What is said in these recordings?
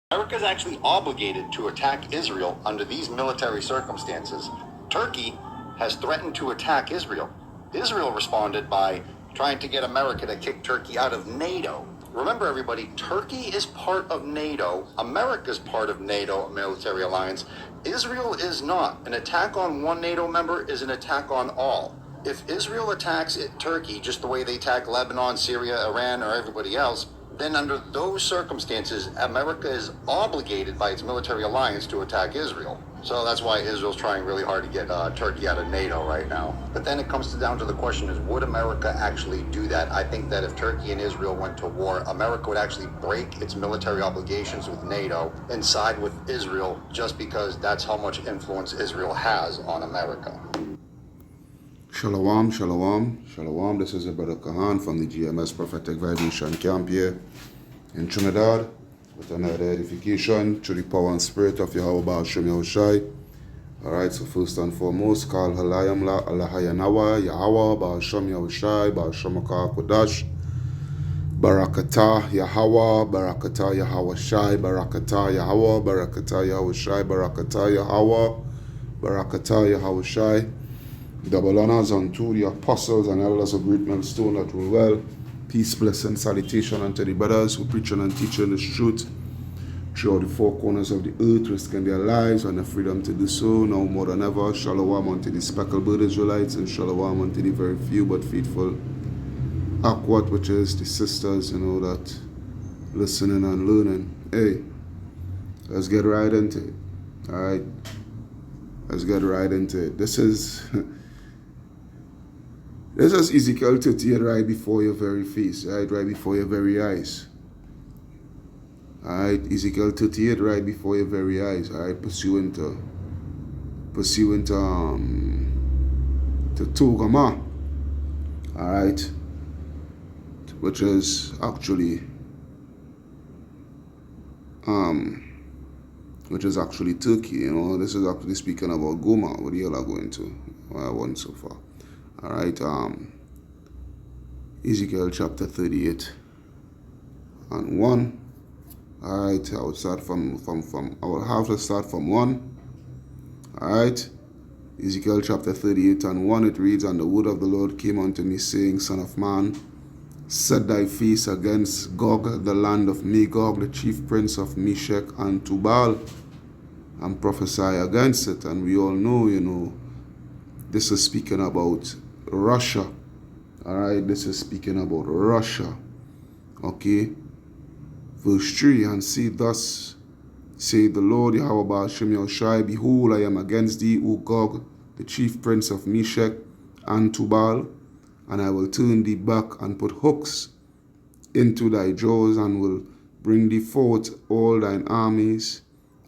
America is actually obligated to attack Israel under these military circumstances. Turkey has threatened to attack Israel. Israel responded by trying to get America to kick Turkey out of NATO. Remember, everybody, Turkey is part of NATO. America is part of NATO, a military alliance. Israel is not. An attack on one NATO member is an attack on all. If Israel attacks Turkey just the way they attack Lebanon, Syria, Iran, or everybody else, then under those circumstances, America is obligated by its military alliance to attack Israel. So that's why Israel's trying really hard to get Turkey out of NATO right now. But then it comes down to the question is, would America actually do that? I think that if Turkey and Israel went to war, America would actually break its military obligations with NATO and side with Israel just because that's how much influence Israel has on America. Shalom, shalom, shalom. This is your brother Kahan from the GMS Prophetic Vibration Camp here in Trinidad with another edification through the power and spirit of Yahweh Baal Shem Yahushai. Alright, so first and foremost, Kal Halayam La Allahayanawa, Yahweh Baal Shem Yahushai, Baal Shemaka Kodash, Barakata Yahweh, Barakata Yahweh Shai, Barakata Yahweh, Barakata Yahweh Shai, Barakata Yahweh, Barakata Yahweh Shai. Double honors unto the apostles and elders of Great Millstone that rule well. Peace, blessing, salutation unto the brothers who preaching and teaching this truth throughout the four corners of the earth, risking their lives and the freedom to do so now more than ever. Shalom unto the speckled bird Israelites and shalom unto the very few but faithful Akwat, which is the sisters, that listening and learning. Hey, let's get right into it. Alright, let's get right into it. This is Ezekiel 38 right before your very face, right before your very eyes. Alright, Ezekiel 38 right before your very eyes, alright, pursuant to Togama, alright, which is actually Turkey. This is actually speaking about Goma. What the hell are going to? I want so far. All right, Ezekiel chapter 38 and 1. All right, I will start I will have to start from 1. All right, Ezekiel chapter 38 and 1, it reads, And the word of the Lord came unto me, saying, Son of man, set thy face against Gog, the land of Magog, the chief prince of Meshech and Tubal, and prophesy against it. And we all know, this is speaking about Russia. Alright, this is speaking about Russia. Okay. Verse 3, And see, thus saith the Lord Yahweh Baal Shem Yahushai, Behold, I am against thee, O Gog, the chief prince of Meshech and Tubal, and I will turn thee back and put hooks into thy jaws, and will bring thee forth all thine armies.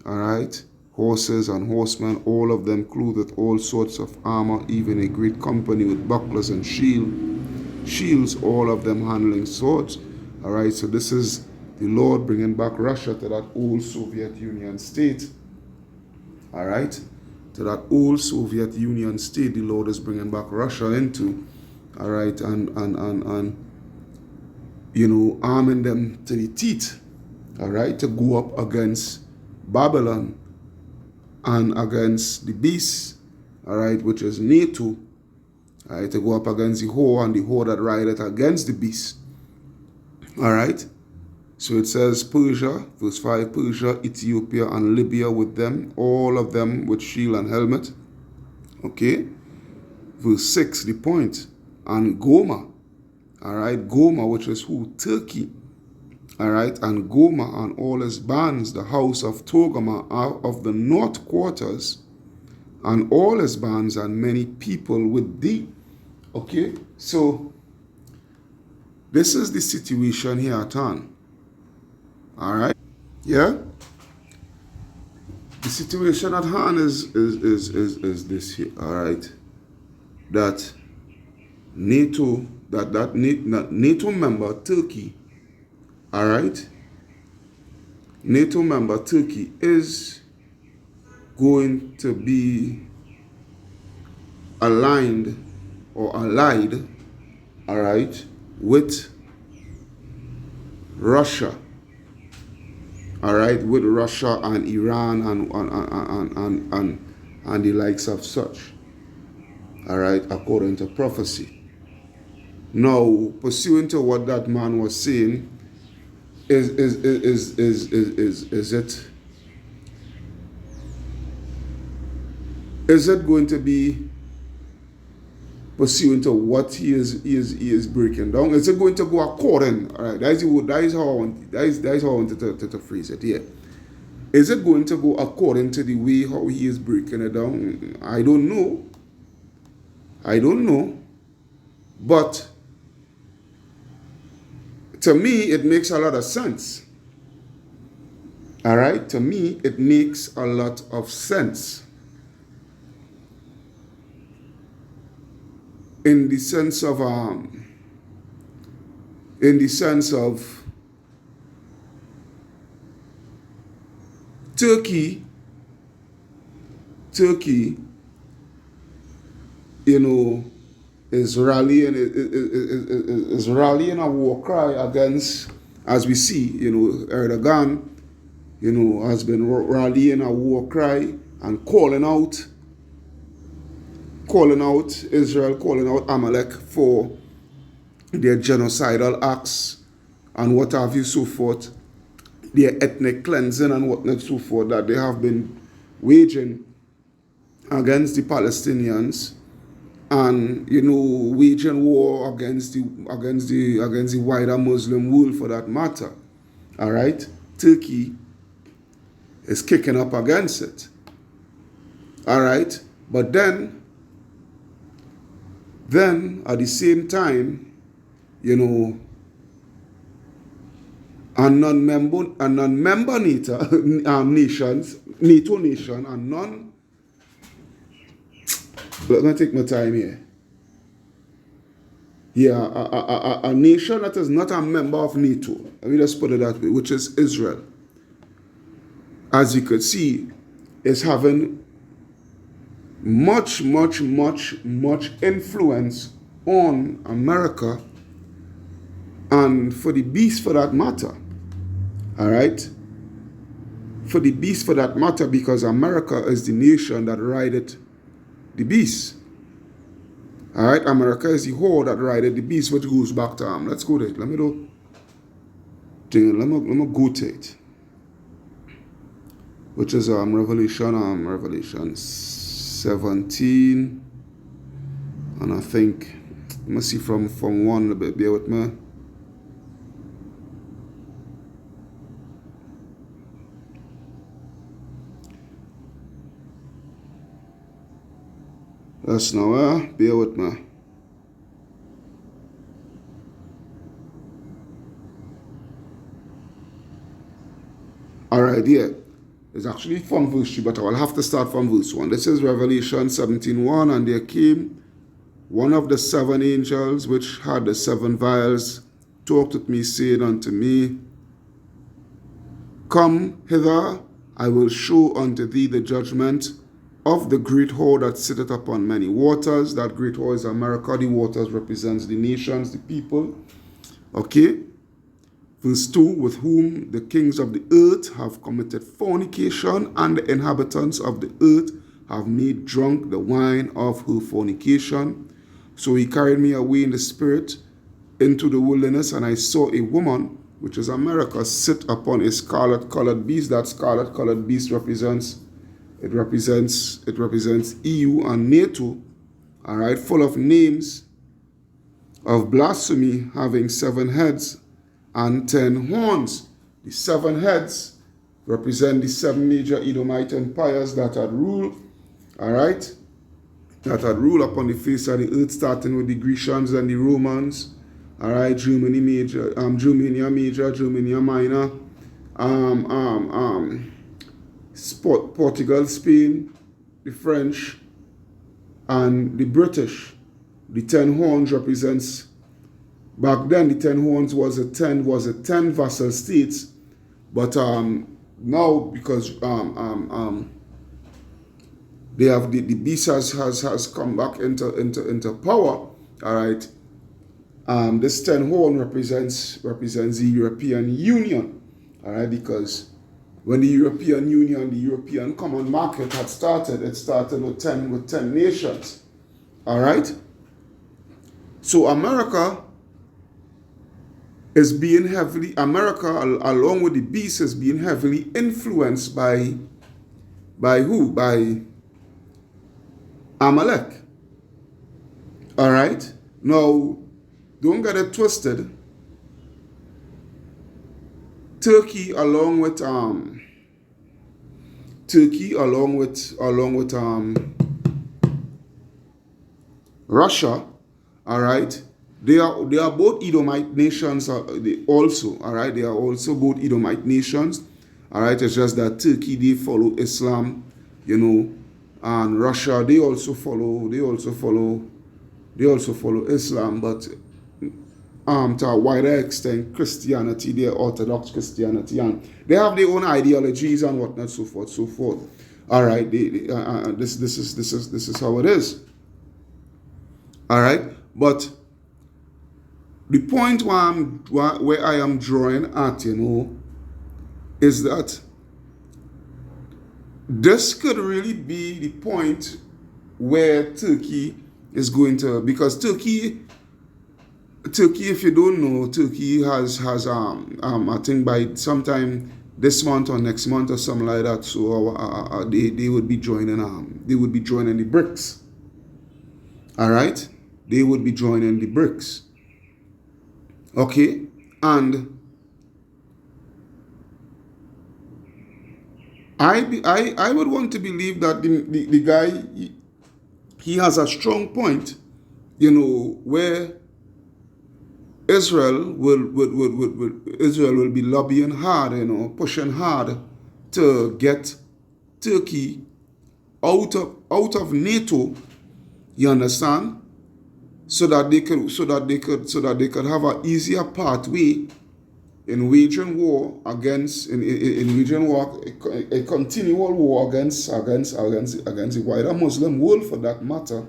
Alright. Horses and horsemen, all of them clothed with all sorts of armor, even a great company with bucklers and shields, all of them handling swords. All right, so this is the Lord bringing back Russia to that old Soviet Union state. All right, to that old Soviet Union state, the Lord is bringing back Russia into. All right, and arming them to the teeth. All right, to go up against Babylon and against the beast, all right, which is NATO, all right, to go up against the whore and the whore that rideth against the beast. All right, so it says Persia, verse 5, Persia, Ethiopia, and Libya with them, all of them with shield and helmet. Okay, verse 6, the point, and Goma, all right, Goma, which is who? Turkey. All right, and Goma and all his bands, the house of Togama of the north quarters, and all his bands and many people with thee. Okay, so this is the situation here at hand. All right, yeah. The situation at hand is this here. All right, that NATO, that NATO member Turkey. All right, NATO member Turkey is going to be aligned or allied, all right, with Russia. all right, with Russia and Iran and the likes of such, all right, according to prophecy. Now, pursuant to what that man was saying, is it going to be pursuant to what he is breaking down? Is it going to go according? All right, that is how I wanted to phrase it. Yeah, is it going to go according to the way how he is breaking it down? I don't know. But to me, it makes a lot of sense. All right, to me, it makes a lot of sense. In the sense of Turkey, you know, is rallying a war cry against, as we see, you know, Erdogan, you know, has been rallying a war cry and calling out Israel, calling out Amalek for their genocidal acts and what have you, so forth, their ethnic cleansing and whatnot, so forth, that they have been waging against the Palestinians, and, you know, waging war against the wider Muslim world for that matter. All right, Turkey is kicking up against it. All right, but then at the same time, you know, a non-member nations, NATO nation, and let me take my time here. Yeah, a nation that is not a member of NATO, let me just put it that way, which is Israel, as you could see, is having much influence on America and for the beast for that matter. All right? For the beast for that matter, because America is the nation that rideth the beast. All right? America is the whore that rideth the beast, which goes back to let's go to it. Let me go to it. Which is Revelation 17, and I think, let me see from 1 a bit, bear with me. That's now, bear with me. Alright, yeah. It's actually from verse 3, but I will have to start from verse 1. This is Revelation 17:1, and there came one of the 7 angels which had the 7 vials, talked with me, saying unto me, Come hither, I will show unto thee the judgment of the great whore that sitteth upon many waters. That great whore is America. The waters represents the nations, the people. Okay? Verse 2, with whom the kings of the earth have committed fornication, and the inhabitants of the earth have made drunk the wine of her fornication. So he carried me away in the spirit into the wilderness, and I saw a woman, which is America, sit upon a scarlet-colored beast. That scarlet-colored beast represents EU and NATO, all right, full of names of blasphemy, having 7 heads and 10 horns. The 7 heads represent the 7 major Edomite empires that had ruled, all right, that had ruled upon the face of the earth, starting with the Grecians and the Romans, all right, Germany Major, Germania Major, Germania Minor, Portugal, Spain, the French, and the British. The 10 horns represents, back then the 10 horns was a 10 vassal states, but now because they have the beast has come back into power, all right. This 10 horn represents the European Union, all right, because When the European Union, the European Common Market had started, it started with 10 nations. All right? So America is being heavily, along with the beast, is being heavily influenced by who? By Amalek. All right? Now, don't get it twisted. Turkey, along with Russia, all right, they are both Edomite nations. Also, all right, they are also both Edomite nations. All right, it's just that Turkey, they follow Islam, and Russia, they also follow Islam, but to a wider extent, Christianity, their Orthodox Christianity, and they have their own ideologies and whatnot, so forth, so forth. All right, this is how it is. All right, but the point where I am drawing at, is that this could really be the point where Turkey is going to, because Turkey, if you don't know, Turkey has I think by sometime this month or next month or something like that. So they would be joining the BRICS. All right, they would be joining the BRICS. Okay, and I would want to believe that the guy he has a strong point, where Israel will be lobbying hard, pushing hard to get Turkey out of NATO. You understand? So that they could have an easier pathway in waging war against a continual war against the wider Muslim world, for that matter.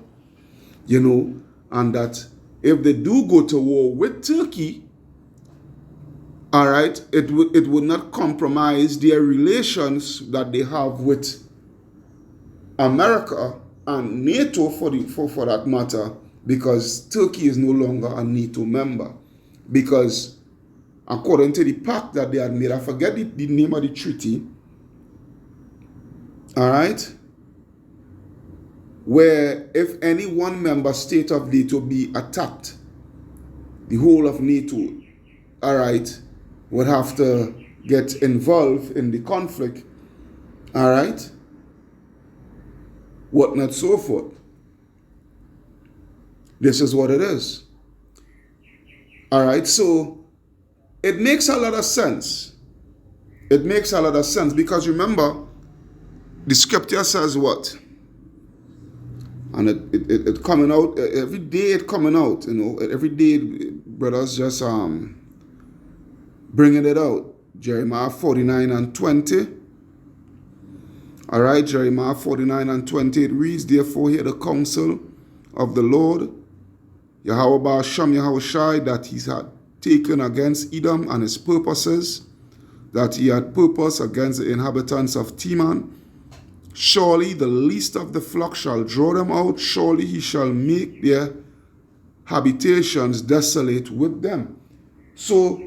And that if they do go to war with Turkey, all right, it would not compromise their relations that they have with America and NATO, for that matter, because Turkey is no longer a NATO member. Because according to the pact that they had made, I forget the name of the treaty, all right, where if any one member state of NATO be attacked, the whole of NATO, all right, would have to get involved in the conflict, all right, whatnot, so forth. This is what it is. All right, so it makes a lot of sense. It makes a lot of sense because remember, the scripture says what? And it coming out every day. It coming out, every day, brothers just bringing it out. Jeremiah 49 and 20. All right, Jeremiah 49 and 20. It reads, "Therefore hear the counsel of the Lord, Yahweh Ba'ashem Yahushai, that he had taken against Edom and his purposes, that he had purpose against the inhabitants of Teman. Surely the least of the flock shall draw them out. Surely he shall make their habitations desolate with them." So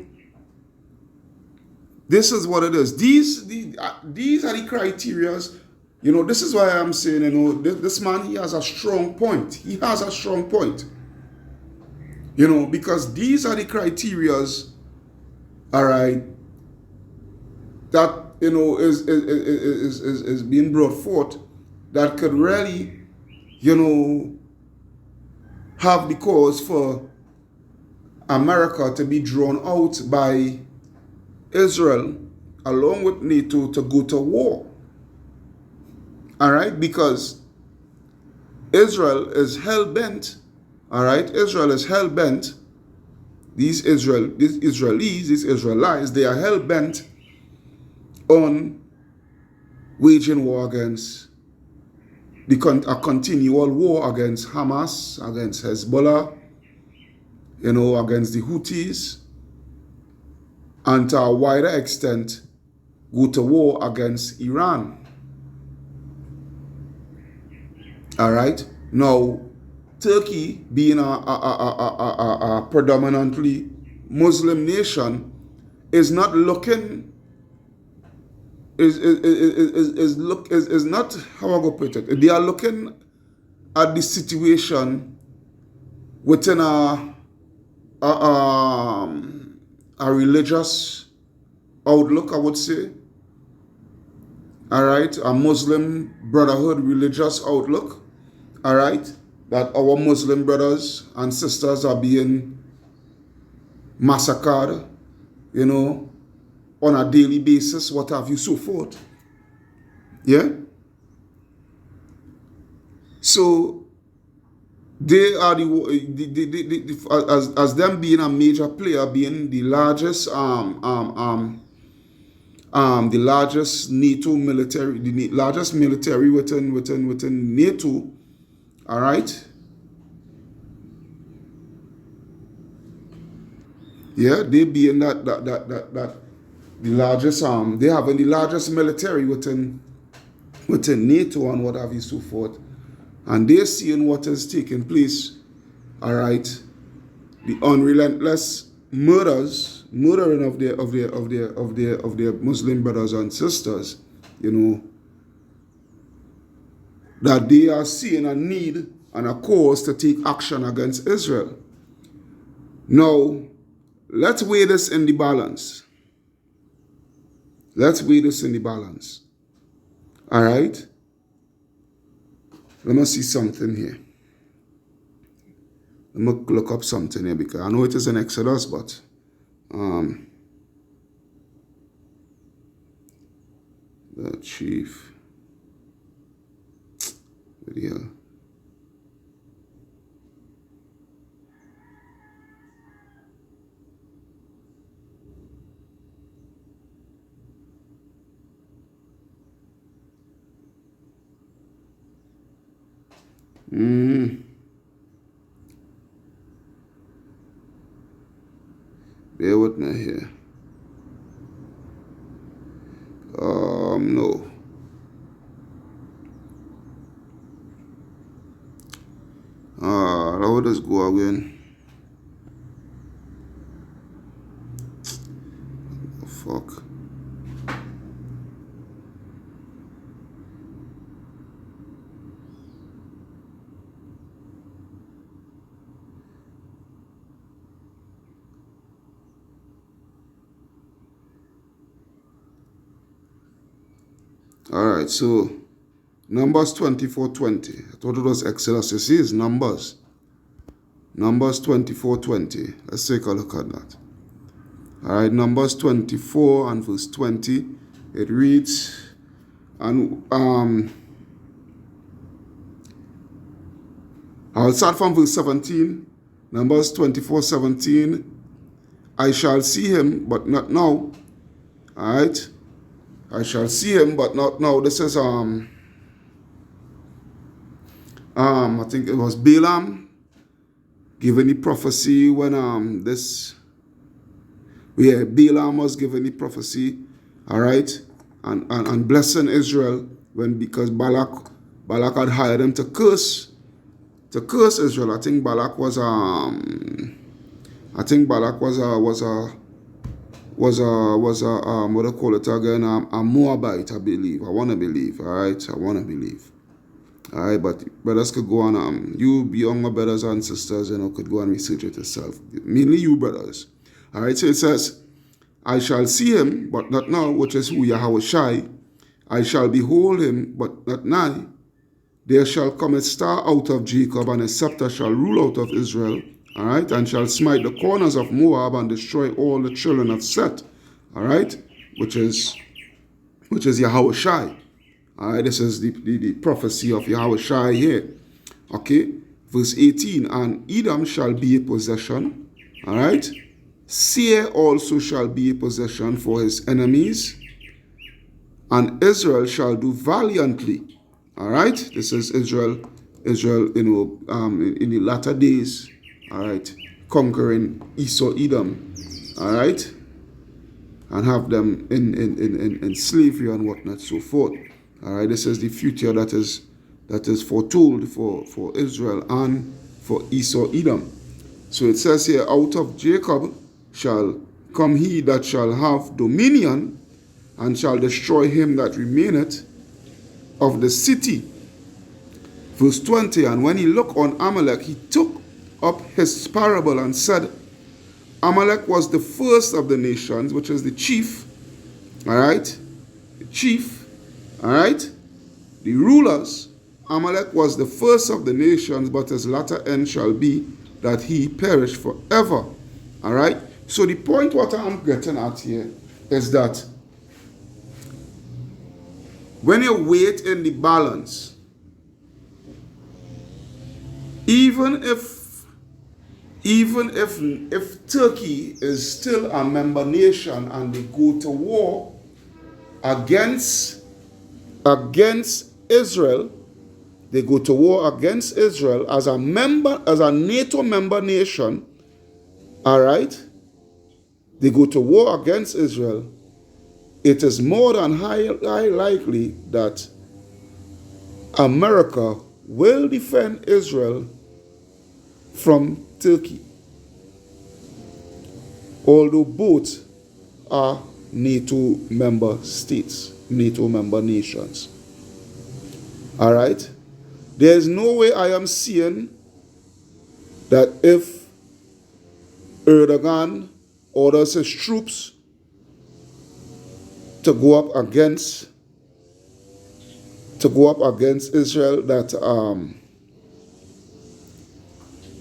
this is what it is. These are the criterias. This is why I'm saying, this man, he has a strong point. He has a strong point. Because these are the criterias, all right, that, is being brought forth that could really, have the cause for America to be drawn out by Israel along with NATO to go to war. All right, because Israel is hell-bent. All right, Israel is hell-bent. These Israelis, these Israelites, they are hell-bent on waging war against a continual war against Hamas, against Hezbollah, against the Houthis, and to a wider extent go to war against Iran. All right. Now, Turkey, being a predominantly Muslim nation, is not looking is not, how I go put it. They are looking at the situation within a religious outlook, I would say. All right, a Muslim Brotherhood religious outlook. All right, that our Muslim brothers and sisters are being massacred, you know, on a daily basis, what have you, so forth. Yeah. So they are as them being a major player, being the largest the largest NATO military, the largest military within NATO. All right. Yeah, they being that the largest they having the largest military within NATO and what have you, so forth, and they're seeing what is taking place. All right, the unrelentless murdering of their Muslim brothers and sisters, you know, that they are seeing a need and a cause to take action against Israel. Now, let's weigh this in the balance. Let's weigh this in the balance. All right? Let me see something here. Let me look up something here, because I know it is in Exodus, but the chief video. Bear with me here. No. How does go again? Oh, fuck. All right, so Numbers 24:20. I thought it was Exodus. You see, it's Numbers. Numbers 24:20. Let's take a look at that. All right, Numbers 24 and verse 20. It reads, and I'll start from verse 17. Numbers 24:17. I shall see him, but not now. All right. I shall see him, but not now. This is I think it was Balaam giving the prophecy when Balaam was giving the prophecy, all right, and blessing Israel because Balak had hired him to curse Israel. I think Balak was what do you call it again? A Moabite, I believe. I want to believe. All right, I want to believe. All right, but brothers could go on. You younger brothers and sisters, you know, could go and research it yourself. Mainly you brothers. All right, so it says, I shall see him, but not now, which is who Yahweh Shai. I shall behold him, but not nigh. There shall come a star out of Jacob, and a scepter shall rule out of Israel. All right, and shall smite the corners of Moab and destroy all the children of Seth. All right, which is Yahweh Shai. All right, this is the prophecy of Yahweh Shai here. Okay, verse 18, and Edom shall be a possession. All right, Seir also shall be a possession for his enemies, and Israel shall do valiantly. All right, this is Israel, you know, in the latter days. All right, conquering Esau, Edom. All right, and have them in slavery and whatnot, so forth. All right, this is the future that is foretold for Israel and for Esau, Edom. So it says here, out of Jacob shall come he that shall have dominion, and shall destroy him that remaineth of the city. Verse 20, and when he looked on Amalek, he took up his parable and said, Amalek was the first of the nations, which is the chief, all right? The chief, all right? The rulers. Amalek was the first of the nations, but his latter end shall be that he perish forever, all right? So the point what I'm getting at here is that when you weigh it in the balance, even if Turkey is still a member nation and they go to war against Israel, they go to war against Israel as a NATO member nation, all right? They go to war against Israel. It is more than high likely that America will defend Israel from Turkey, although both are NATO member states, NATO member nations. All right? There's no way I am seeing that if Erdogan orders his troops to go up against Israel, that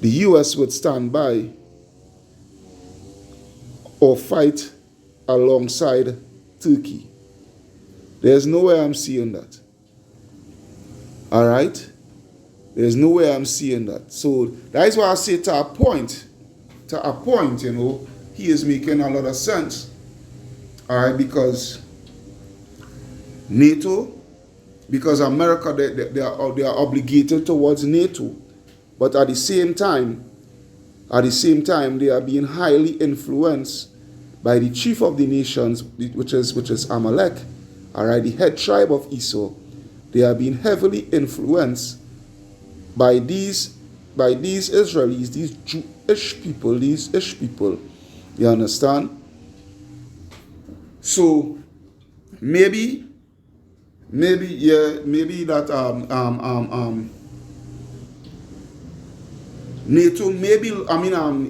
the U.S. would stand by or fight alongside Turkey. There's no way I'm seeing that. All right? There's no way I'm seeing that. So that is why I say to a point, you know, he is making a lot of sense. All right? Because NATO, because America, they are obligated towards NATO. But at the same time, they are being highly influenced by the chief of the nations, which is Amalek, all right, the head tribe of Esau. They are being heavily influenced by these Israelis, these Jewish people, these Ish people. You understand? So maybe that NATO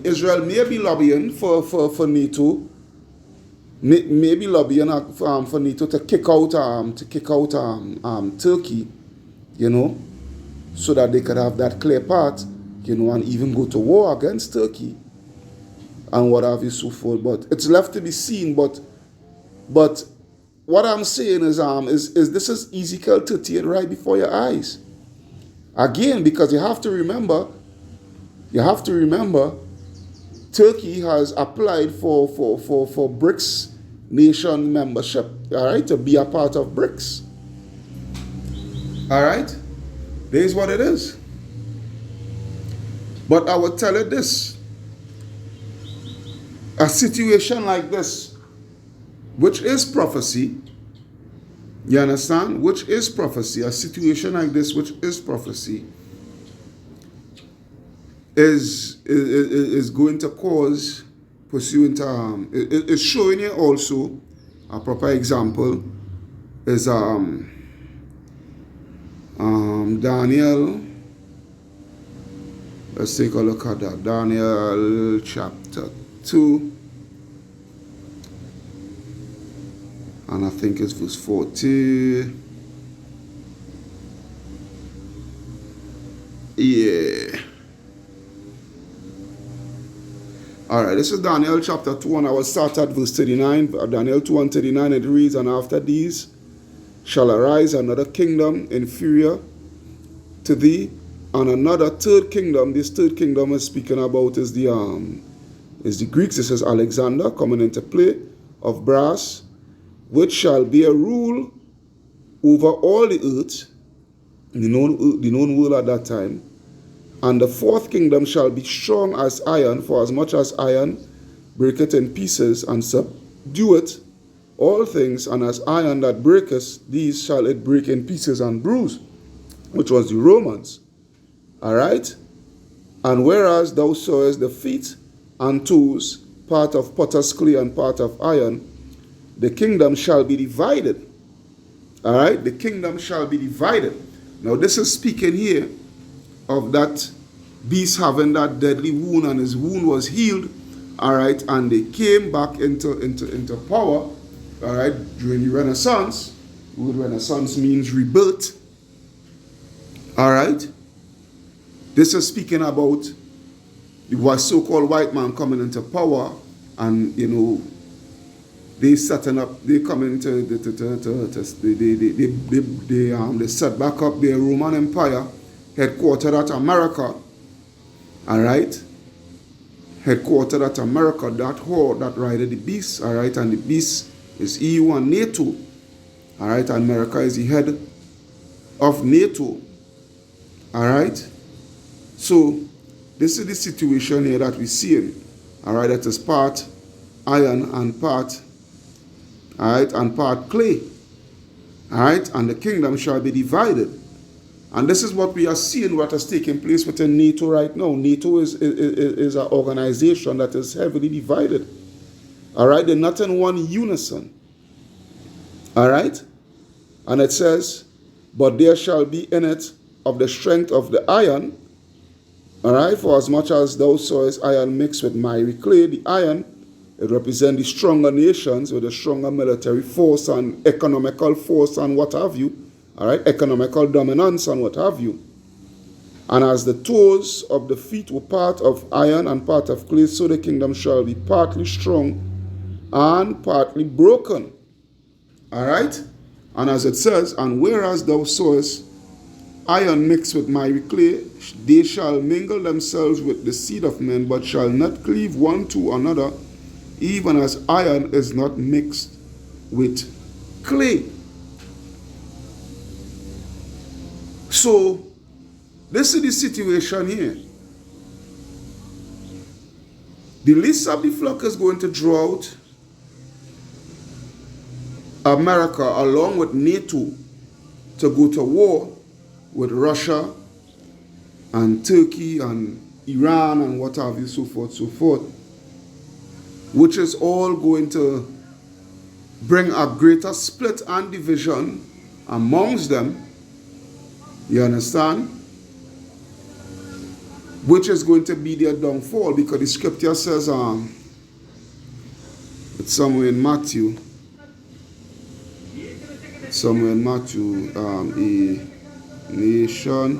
Israel may be lobbying for NATO, maybe lobbying for NATO to kick out Turkey, you know, so that they could have that clear path, you know, and even go to war against Turkey and what have you, so forth. But it's left to be seen. But what I'm saying is this is Ezekiel 38 right before your eyes. Again, because you have to remember, Turkey has applied for BRICS nation membership, all right, to be a part of BRICS. All right? This is what it is. But I will tell you this. A situation like this, which is prophecy, you understand? Which is prophecy. A situation like this, which is prophecy, is going to cause, pursuant to, it's showing you also, a proper example is Daniel. Let's take a look at that. Daniel chapter 2. And I think it's verse 40. Yeah. Alright, this is Daniel chapter 2, and I will start at verse 39. Daniel 2 and 39, it reads, and after these shall arise another kingdom inferior to thee, and another third kingdom. This third kingdom is speaking about is the Greeks. This is Alexander coming into play, of brass, which shall be a rule over all the earth, the known world at that time. And the fourth kingdom shall be strong as iron, for as much as iron breaketh in pieces and subdue it, all things, and as iron that breaketh, these shall it break in pieces and bruise, which was the Romans. All right? And whereas thou sawest the feet and toes, part of potter's clay and part of iron, the kingdom shall be divided. All right? The kingdom shall be divided. Now, this is speaking here of that beast having that deadly wound, and his wound was healed. All right? And they came back into power. All right? During the Renaissance. The word Renaissance means rebirth. All right? This is speaking about the so-called white man coming into power, and they setting up, they coming to they set back up their Roman Empire, headquartered at America. All right, headquartered at America. That horde that rided the beast. All right, and the beast is EU and NATO. All right, and America is the head of NATO. All right. So, this is the situation here that we see. All right, that is part iron and part, all right, and part clay. All right, and the kingdom shall be divided. And this is what we are seeing, what is taking place within NATO right now. NATO is an organization that is heavily divided. All right, they're not in one unison. All right, and it says, but there shall be in it of the strength of the iron. All right, for as much as thou sawest iron mixed with miry clay, the iron, it represents the stronger nations with a stronger military force and economical force and what have you. All right, economical dominance and what have you. And as the toes of the feet were part of iron and part of clay, so the kingdom shall be partly strong and partly broken. All right, and as it says, and whereas thou sawest iron mixed with miry clay, they shall mingle themselves with the seed of men, but shall not cleave one to another, even as iron is not mixed with clay. So, this is the situation here. The least of the flock is going to draw out America along with NATO to go to war with Russia and Turkey and Iran and what have you, so forth, which is all going to bring a greater split and division amongst them. You understand? Which is going to be their downfall, because the scripture says, it's somewhere in Matthew, a nation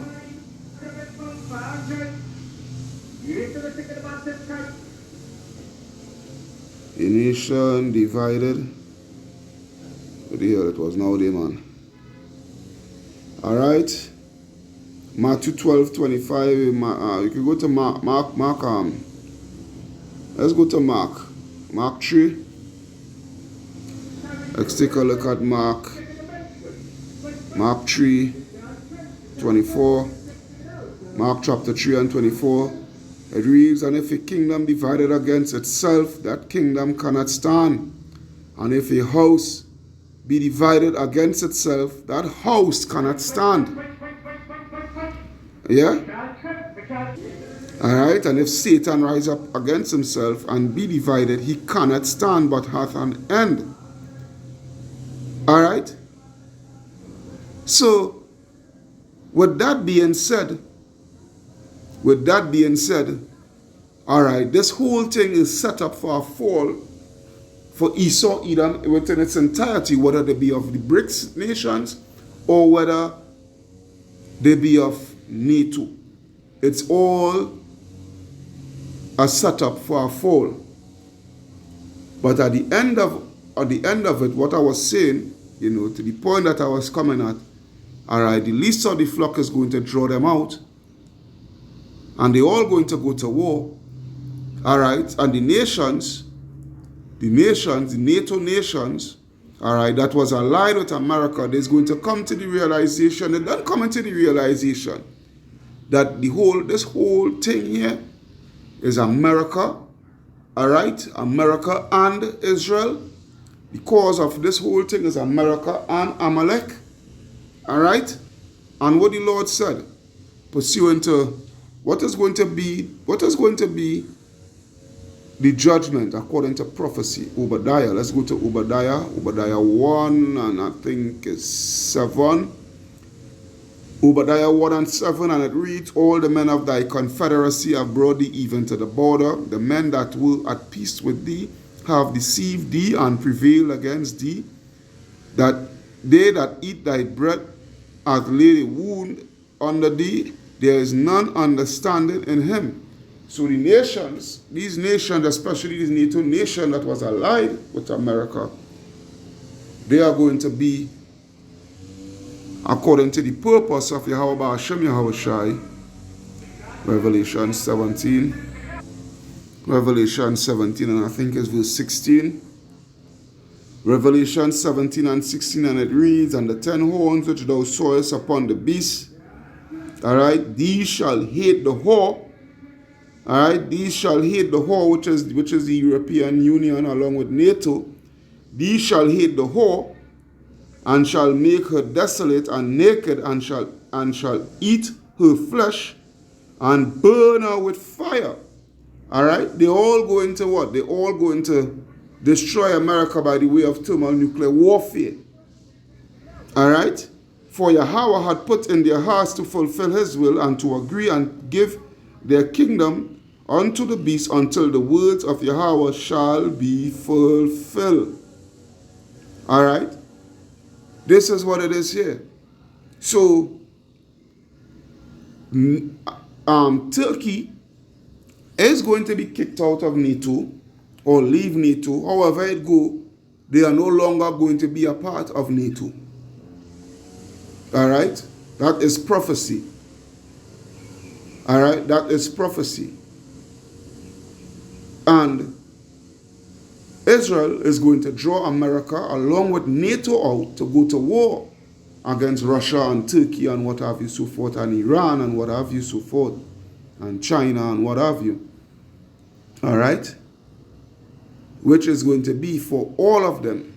divided. What the hell it was now, there, man? All right, Matthew 12:25. You can go to Mark. Let's go to Mark 3. Let's take a look at Mark 3:24. Mark chapter 3 and 24. It reads, and if a kingdom divided against itself, that kingdom cannot stand. And if a house be divided against itself, that house cannot stand. Yeah? Alright, and if Satan rise up against himself and be divided, he cannot stand, but hath an end. Alright? So, with that being said, alright, this whole thing is set up for a fall for Esau, Edom, within its entirety, whether they be of the BRICS nations or whether they be of NATO. It's all a setup for a fall. But at the end of it, what I was saying, to the point that I was coming at, alright, the least of the flock is going to draw them out, and they're all going to go to war. Alright, and the NATO nations, alright, that was allied with America, they're going to come to the realization, they don't come into the realization that this whole thing here is America, alright, America and Israel, The cause of this whole thing is America and Amalek. All right? And what the Lord said, pursuant to what is going to be the judgment according to prophecy. Obadiah. Let's go to Obadiah. Obadiah 1 and I think it's 7. Obadiah 1 and 7, and it reads, all the men of thy confederacy have brought thee even to the border. The men that were at peace with thee have deceived thee and prevailed against thee. That they that eat thy bread hath laid a wound under thee. There is none understanding in him. So the nations, these nations, especially this NATO nation that was allied with America, they are going to be, according to the purpose of Yahweh Ba'ashem Yahweh Shai, Revelation 17. Revelation 17 and I think it's verse 16. Revelation 17 and 16, and it reads, and the 10 horns which thou sawest upon the beast, all right, these shall hate the whore. All right, these shall hate the whore, which is the European Union along with NATO. These shall hate the whore, and shall make her desolate and naked, and shall eat her flesh, and burn her with fire. All right, they all going to what? They all going to destroy America by the way of thermonuclear warfare. All right, for Yahweh had put in their hearts to fulfill his will and to agree and give their kingdom unto the beast until the words of Yahweh shall be fulfilled. All right, this is what it is here. So, Turkey is going to be kicked out of NATO or leave NATO. However it go, they are no longer going to be a part of NATO. All right, that is prophecy. All right, that is prophecy. And Israel is going to draw America along with NATO out to go to war against Russia and Turkey and what have you so forth, and Iran and what have you so forth, and China and what have you. All right, which is going to be for all of them,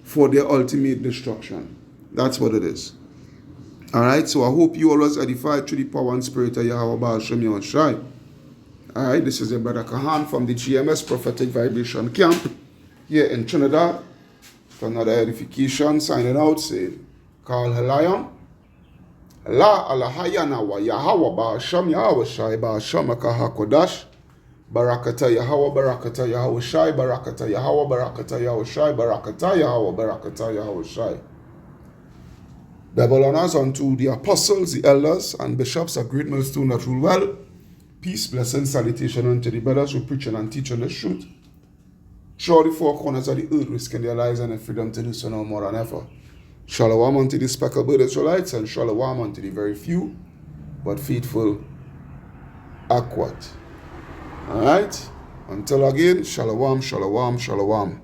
for their ultimate destruction. That's what it is. All right, so I hope you all was edified through the power and spirit of Yahweh Ba'ashem Yahweh Shai. All right, this is your brother Kahan from the GMS Prophetic Vibration Camp here in Trinidad. For another edification, signing out, saying, Kal Halayam, La Alahayana wa Yahweh Ba'ashem Yahweh Shai Ba'ashem Akaha Kodash, Barakata Yahweh, Barakata Yahweh Shai, Barakata Yahweh, Barakata Yahweh Shai, Barakata Yahweh, Barakata Yahweh Shai. Double honors unto the apostles, the elders, and bishops of Great Millstone that rule well. Peace, blessing, salutation unto the brothers who preach and teach on the truth. Show the four corners of the earth, risking their lives and their freedom to do so no more than ever. Shalom unto the speckled Israelites, and shalom unto the very few but faithful Akwat. Alright? Until again, shalom, shalom, shalom.